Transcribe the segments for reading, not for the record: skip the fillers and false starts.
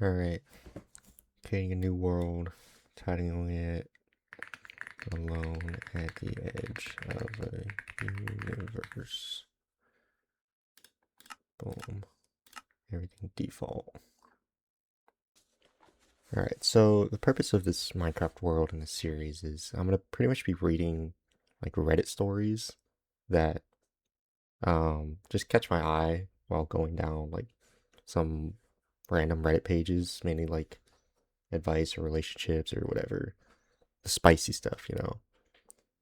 Alright, creating a new world, titling it Alone at the Edge of a Universe. Boom. Everything default. Alright, so the purpose of this Minecraft world in this series is I'm going to pretty much be reading like Reddit stories that just catch my eye while going down like some random Reddit pages, mainly like advice or relationships or whatever, the spicy stuff,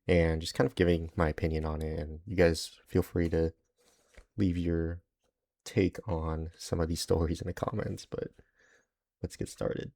and just kind of giving my opinion on it. And you guys feel free to leave your take on some of these stories in the comments, but let's get started.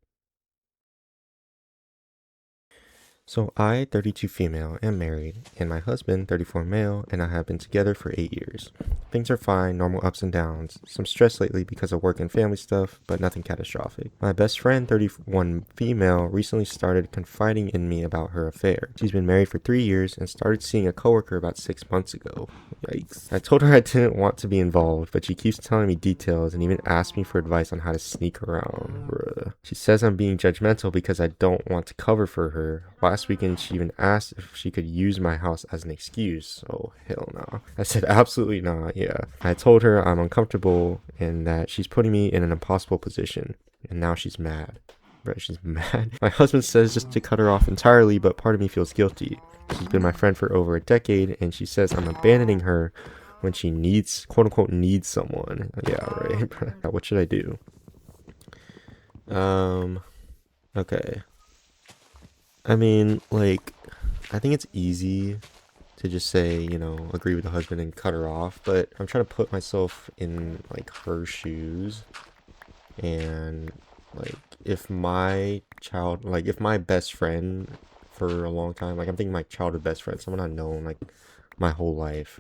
So I, 32 female, am married, and my husband, 34 male, and I have been together for 8 years. Things are fine, normal ups and downs, some stress lately because of work and family stuff, but nothing catastrophic. My best friend, 31 female, recently started confiding in me about her affair. She's been married for 3 years and started seeing a coworker about 6 months ago. Yikes. I told her I didn't want to be involved, but she keeps telling me details and even asked me for advice on how to sneak around. Bruh. She says I'm being judgmental because I don't want to cover for her. Last weekend, she even asked if she could use my house as an excuse. Oh, hell no. I said, absolutely not, yeah. I told her I'm uncomfortable and that she's putting me in an impossible position. And now she's mad. Bro, she's mad. My husband says just to cut her off entirely, but part of me feels guilty. She's been my friend for over a decade, and she says I'm abandoning her when she needs, quote unquote, needs someone. Yeah, right. What should I do? Okay. I mean, like, I think it's easy to just say, agree with the husband and cut her off, but I'm trying to put myself in, like, her shoes, and, like, if my best friend for a long time, like, I'm thinking my childhood best friend, someone I've known, like, my whole life,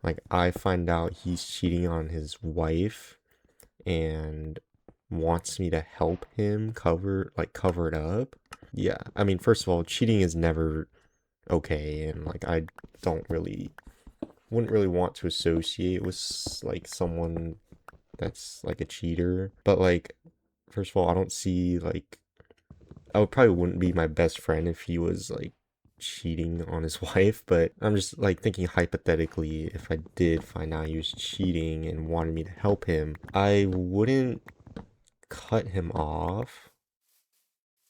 like, I find out he's cheating on his wife, and wants me to help him cover it up. Yeah, I mean, first of all, cheating is never okay, and like I wouldn't really want to associate with like someone that's like a cheater. But like, first of all, I don't see like I would probably wouldn't be my best friend if he was like cheating on his wife, but I'm just like thinking hypothetically, if I did find out he was cheating and wanted me to help him, I wouldn't cut him off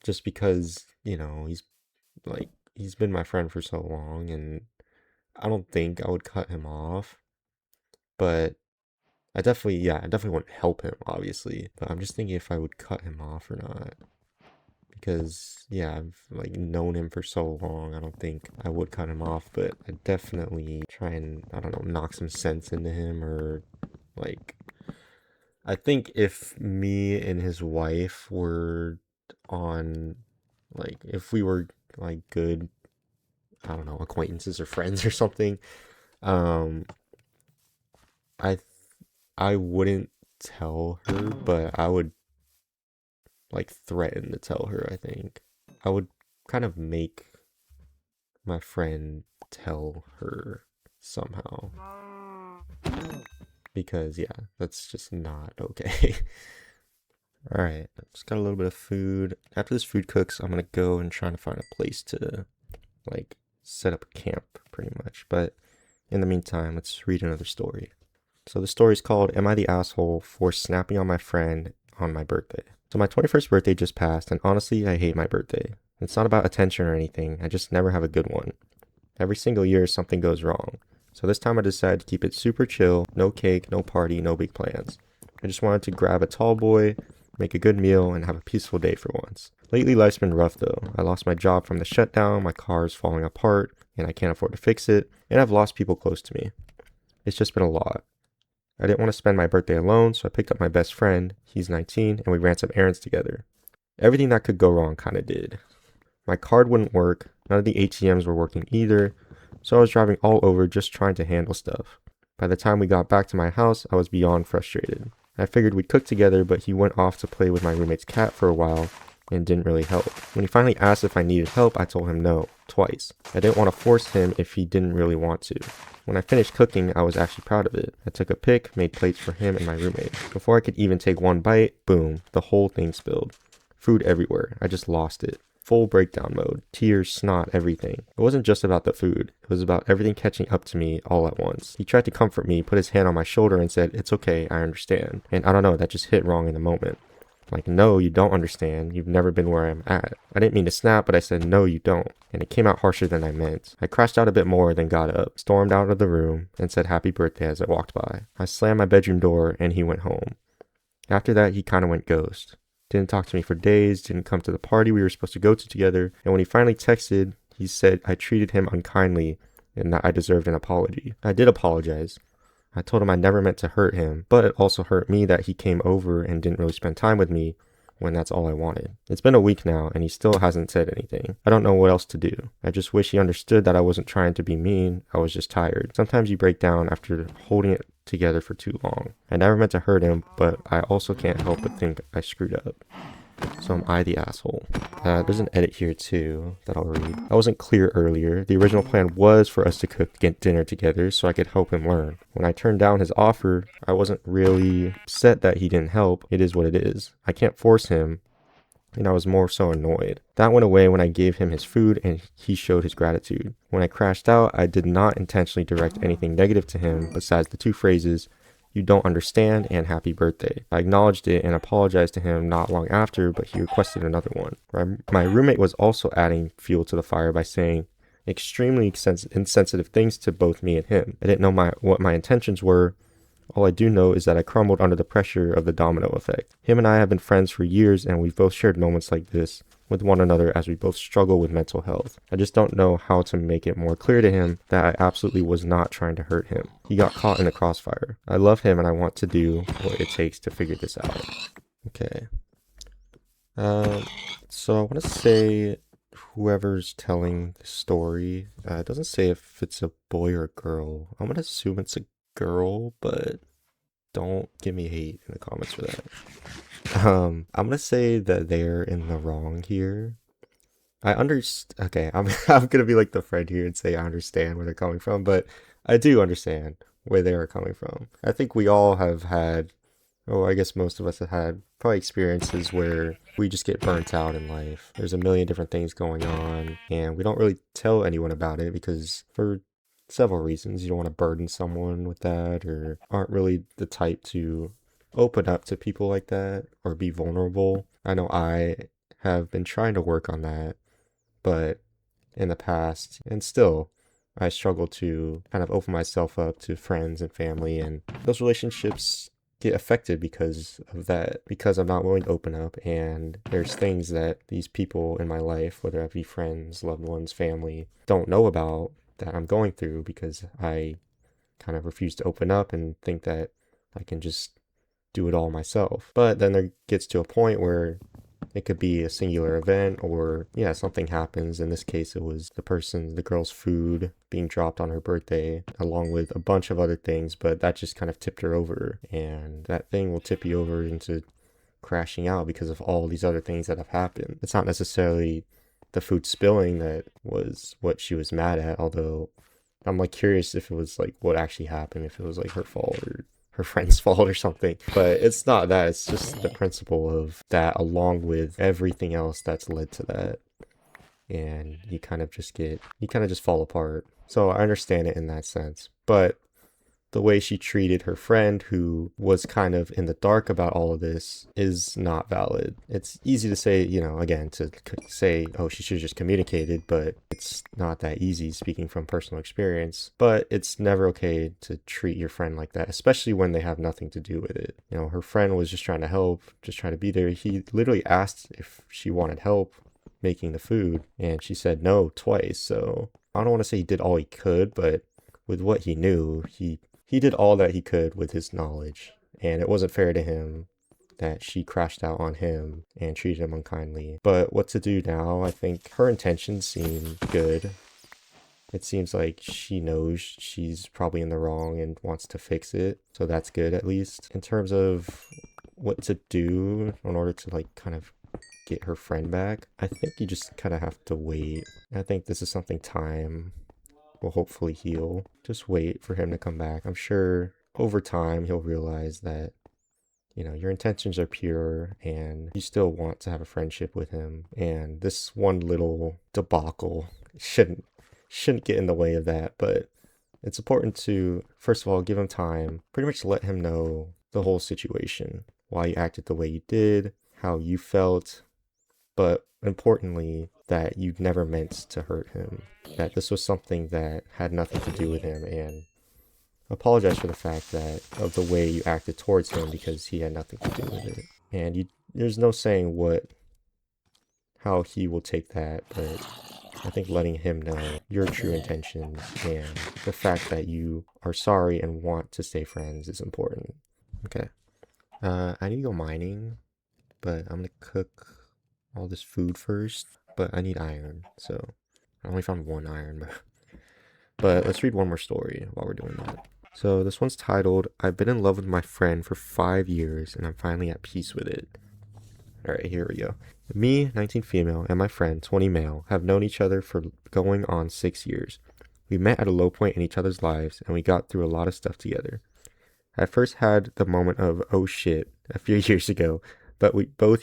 just because, he's been my friend for so long, and I don't think I would cut him off, but I definitely wouldn't help him, obviously, but I'm just thinking if I would cut him off or not, because, yeah, I've, like, known him for so long, I don't think I would cut him off, but I'd definitely try and, I don't know, knock some sense into him, or, like, I think if me and his wife were on, like, if we were, like, good, I don't know, acquaintances or friends or something, um, I, I wouldn't tell her, but I would, like, threaten to tell her, I think. I would kind of make my friend tell her somehow, because, yeah, that's just not okay. Alright, just got a little bit of food. After this food cooks, I'm gonna go and try to find a place to, like, set up a camp, pretty much. But in the meantime, let's read another story. So the story's called, Am I the Asshole for Snapping on My Friend on My Birthday? So my 21st birthday just passed, and honestly, I hate my birthday. It's not about attention or anything, I just never have a good one. Every single year, something goes wrong. So this time I decided to keep it super chill, no cake, no party, no big plans. I just wanted to grab a tall boy, make a good meal, and have a peaceful day for once. Lately, life's been rough though. I lost my job from the shutdown, my car is falling apart, and I can't afford to fix it, and I've lost people close to me. It's just been a lot. I didn't want to spend my birthday alone, so I picked up my best friend, he's 19, and we ran some errands together. Everything that could go wrong kinda did. My card wouldn't work, none of the ATMs were working either, so I was driving all over just trying to handle stuff. By the time we got back to my house, I was beyond frustrated. I figured we'd cook together, but he went off to play with my roommate's cat for a while and didn't really help. When he finally asked if I needed help, I told him no. twice. I didn't want to force him if he didn't really want to. When I finished cooking, I was actually proud of it. I took a pic, made plates for him and my roommate. Before I could even take one bite, boom, the whole thing spilled. Food everywhere. I just lost it. Full breakdown mode. Tears, snot, everything. It wasn't just about the food. It was about everything catching up to me all at once. He tried to comfort me, put his hand on my shoulder and said, "It's okay, I understand." And I don't know, that just hit wrong in the moment. Like, no, you don't understand. You've never been where I'm at. I didn't mean to snap, but I said, no, you don't. And it came out harsher than I meant. I crashed out a bit more, then got up, stormed out of the room, and said happy birthday as I walked by. I slammed my bedroom door, and he went home. After that, he kind of went ghost. Didn't talk to me for days, didn't come to the party we were supposed to go to together, and when he finally texted, he said I treated him unkindly and that I deserved an apology. I did apologize. I told him I never meant to hurt him, but it also hurt me that he came over and didn't really spend time with me when that's all I wanted. It's been a week now, and he still hasn't said anything. I don't know what else to do. I just wish he understood that I wasn't trying to be mean, I was just tired. Sometimes you break down after holding it together for too long. I never meant to hurt him, but I also can't help but think I screwed up. So am I the asshole? There's an edit here too that I'll read. I wasn't clear earlier. The original plan was for us to cook dinner together so I could help him learn. When I turned down his offer, I wasn't really upset that he didn't help. It is what it is. I can't force him, and I was more so annoyed. That went away when I gave him his food and he showed his gratitude. When I crashed out, I did not intentionally direct anything negative to him besides the two phrases, "You don't understand," and "happy birthday." I acknowledged it and apologized to him not long after, but he requested another one. My roommate was also adding fuel to the fire by saying extremely insensitive things to both me and him. I didn't know what my intentions were. All I do know is that I crumbled under the pressure of the domino effect. Him and I have been friends for years, and we've both shared moments like this with one another as we both struggle with mental health. I just don't know how to make it more clear to him that I absolutely was not trying to hurt him. He got caught in the crossfire. I love him and I want to do what it takes to figure this out. Okay. So I want to say whoever's telling the story, it doesn't say if it's a boy or a girl. I'm going to assume it's a girl, but don't give me hate in the comments for that. I'm gonna say that they're in the wrong here. Okay, I'm gonna be like the friend here and say I understand where they're coming from, but I do understand where they are coming from. I think we all have had, I guess most of us have had probably experiences where we just get burnt out in life. There's a million different things going on, and we don't really tell anyone about it because for several reasons. You don't want to burden someone with that, or aren't really the type to open up to people like that or be vulnerable. I know I have been trying to work on that, but in the past, and still, I struggle to kind of open myself up to friends and family, and those relationships get affected because of that, because I'm not willing to open up, and there's things that these people in my life, whether it be friends, loved ones, family, don't know about that I'm going through because I kind of refuse to open up and think that I can just do it all myself. But then there gets to a point where it could be a singular event or, yeah, something happens. In this case, it was the girl's food being dropped on her birthday, along with a bunch of other things, but that just kind of tipped her over. And that thing will tip you over into crashing out because of all these other things that have happened. It's not necessarily the food spilling that was what she was mad at, although I'm like curious if it was like what actually happened, if it was like her fault or her friend's fault or something. But it's not that, it's just the principle of that along with everything else that's led to that. And you kind of just fall apart. So I understand it in that sense. But the way she treated her friend who was kind of in the dark about all of this is not valid. It's easy to say, again, to say, oh, she should have just communicated, but it's not that easy speaking from personal experience. But it's never okay to treat your friend like that, especially when they have nothing to do with it. Her friend was just trying to help, just trying to be there. He literally asked if she wanted help making the food, and she said no twice. So I don't want to say he did all he could, but with what he knew, he did all that he could with his knowledge, and it wasn't fair to him that she crashed out on him and treated him unkindly. But what to do now? I think her intentions seem good. It seems like she knows she's probably in the wrong and wants to fix it, so that's good at least. In terms of what to do in order to kind of get her friend back. I think you just kind of have to wait. I think this is something time will hopefully heal. Just wait for him to come back. I'm sure over time he'll realize that, you know, your intentions are pure and you still want to have a friendship with him. And this one little debacle shouldn't get in the way of that. But it's important to, first of all, give him time, pretty much let him know the whole situation, why you acted the way you did, how you felt, but importantly, that you never meant to hurt him, that this was something that had nothing to do with him, and apologize for the fact that of the way you acted towards him because he had nothing to do with it. And there's no saying how he will take that, but I think letting him know your true intentions and the fact that you are sorry and want to stay friends is important. Okay. I need to go mining, but I'm gonna cook all this food first, but I need iron, so I only found 1 iron. But let's read one more story while we're doing that. So this one's titled, I've been in love with my friend for 5 years and I'm finally at peace with it. Alright, here we go. Me, 19 female, and my friend, 20 male, have known each other for going on 6 years. We met at a low point in each other's lives and we got through a lot of stuff together. I first had the moment of, oh shit, a few years ago, but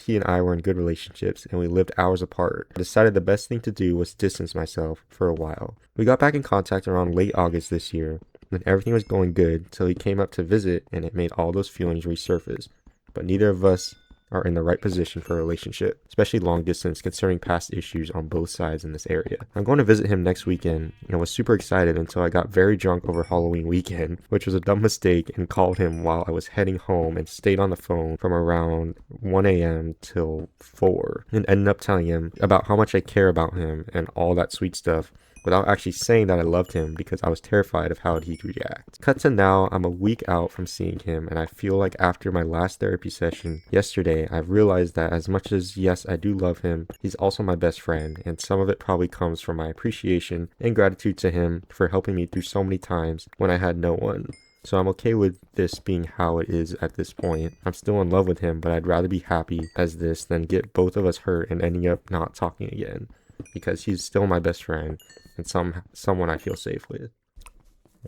he and I were in good relationships and we lived hours apart. I decided the best thing to do was distance myself for a while. We got back in contact around late August this year, and everything was going good till he came up to visit and it made all those feelings resurface. But neither of us are in the right position for a relationship, especially long distance concerning past issues on both sides in this area. I'm going to visit him next weekend and was super excited until I got very drunk over Halloween weekend, which was a dumb mistake, and called him while I was heading home and stayed on the phone from around 1 a.m. till 4 and ended up telling him about how much I care about him and all that sweet stuff, without actually saying that I loved him because I was terrified of how he'd react. Cut to now, I'm a week out from seeing him, and I feel like after my last therapy session yesterday, I've realized that as much as, yes, I do love him, he's also my best friend, and some of it probably comes from my appreciation and gratitude to him for helping me through so many times when I had no one. So I'm okay with this being how it is at this point. I'm still in love with him, but I'd rather be happy as this than get both of us hurt and ending up not talking again, because he's still my best friend and someone I feel safe with.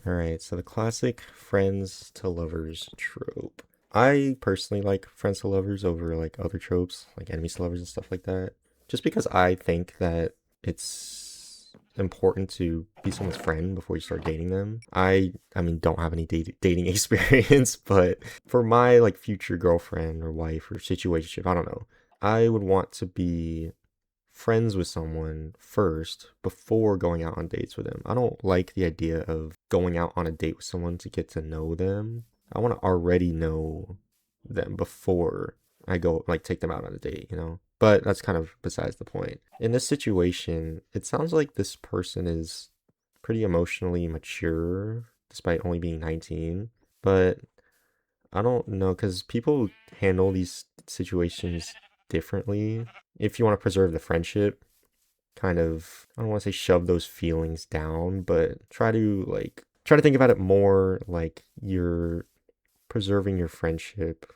Alright, so the classic friends to lovers trope. I personally like friends to lovers over like other tropes, like enemies to lovers and stuff like that. Just because I think that it's important to be someone's friend before you start dating them. I mean, don't have any dating experience, but for my like future girlfriend or wife or situationship, I don't know, I would want to be friends with someone first before going out on dates with them. I don't like the idea of going out on a date with someone to get to know them. I want to already know them before I go like take them out on a date, you know? But that's kind of besides the point. In this situation, it sounds like this person is pretty emotionally mature despite only being 19, but I don't know, because people handle these situations differently. If you want to preserve the friendship, kind of, I don't want to say shove those feelings down, but try to think about it more like you're preserving your friendship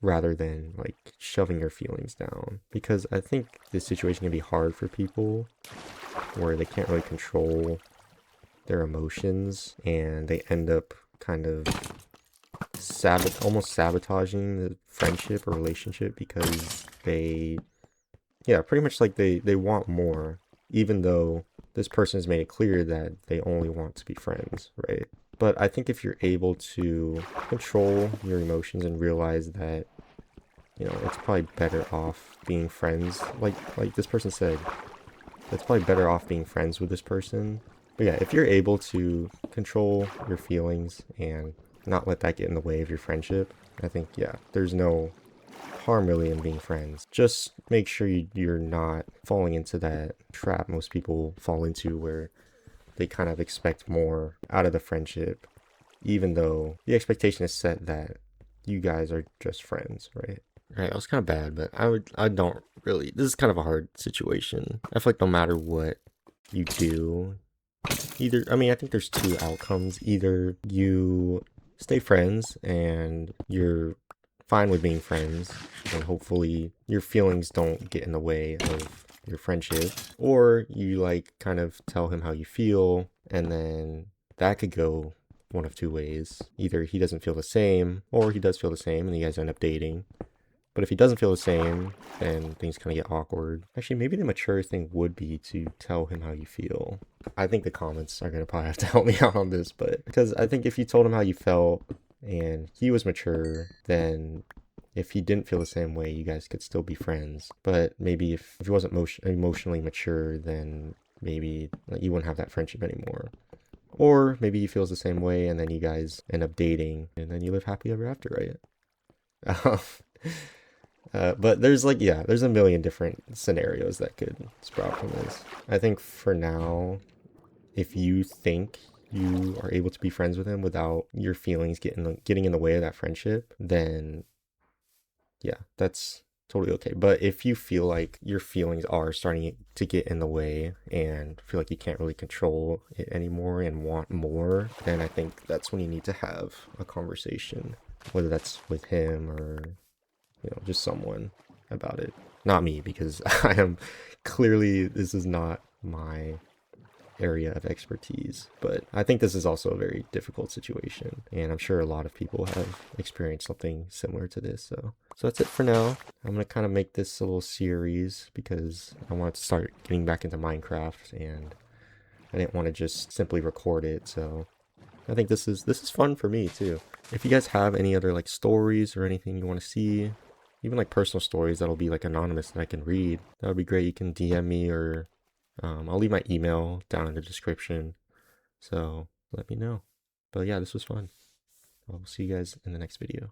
rather than like shoving your feelings down. Because I think this situation can be hard for people where they can't really control their emotions and they end up kind of almost sabotaging the friendship or relationship because pretty much like they want more, even though this person has made it clear that they only want to be friends, right? But I think if you're able to control your emotions and realize that, you know, it's probably better off being friends, like this person said, it's probably better off being friends with this person. But yeah, if you're able to control your feelings and not let that get in the way of your friendship, I think, yeah, there's no harm really in being friends. Just make sure you're not falling into that trap most people fall into where they kind of expect more out of the friendship, even though the expectation is set that you guys are just friends, right? Right, that was kind of bad, but I don't really, this is kind of a hard situation. I feel like no matter what you do, I think there's 2 outcomes. Either you stay friends and you're fine with being friends, and hopefully your feelings don't get in the way of your friendship, or you like kind of tell him how you feel, and then that could go one of two ways. Either he doesn't feel the same, or he does feel the same, and you guys end up dating. But if he doesn't feel the same, then things kind of get awkward. Actually, maybe the mature thing would be to tell him how you feel. I think the comments are going to probably have to help me out on this, but because I think if you told him how you felt and he was mature, then if he didn't feel the same way, you guys could still be friends. But maybe if he wasn't emotionally mature, then maybe like, you wouldn't have that friendship anymore. Or maybe he feels the same way and then you guys end up dating and then you live happy ever after, right? But there's like, yeah, there's a million different scenarios that could sprout from this. I think for now, if you think you are able to be friends with him without your feelings getting in the way of that friendship, then yeah, that's totally okay. But if you feel like your feelings are starting to get in the way and feel like you can't really control it anymore and want more, then I think that's when you need to have a conversation, whether that's with him or just someone about it. Not me, because I am clearly, this is not my area of expertise, but I think this is also a very difficult situation, and I'm sure a lot of people have experienced something similar to this. So that's it for now. I'm gonna kind of make this a little series because I want to start getting back into Minecraft, and I didn't want to just simply record it. So I think this is fun for me too. If you guys have any other like stories or anything you want to see, even like personal stories that'll be like anonymous that I can read, that would be great. You can DM me, or I'll leave my email down in the description. So let me know. But yeah, this was fun. I'll see you guys in the next video.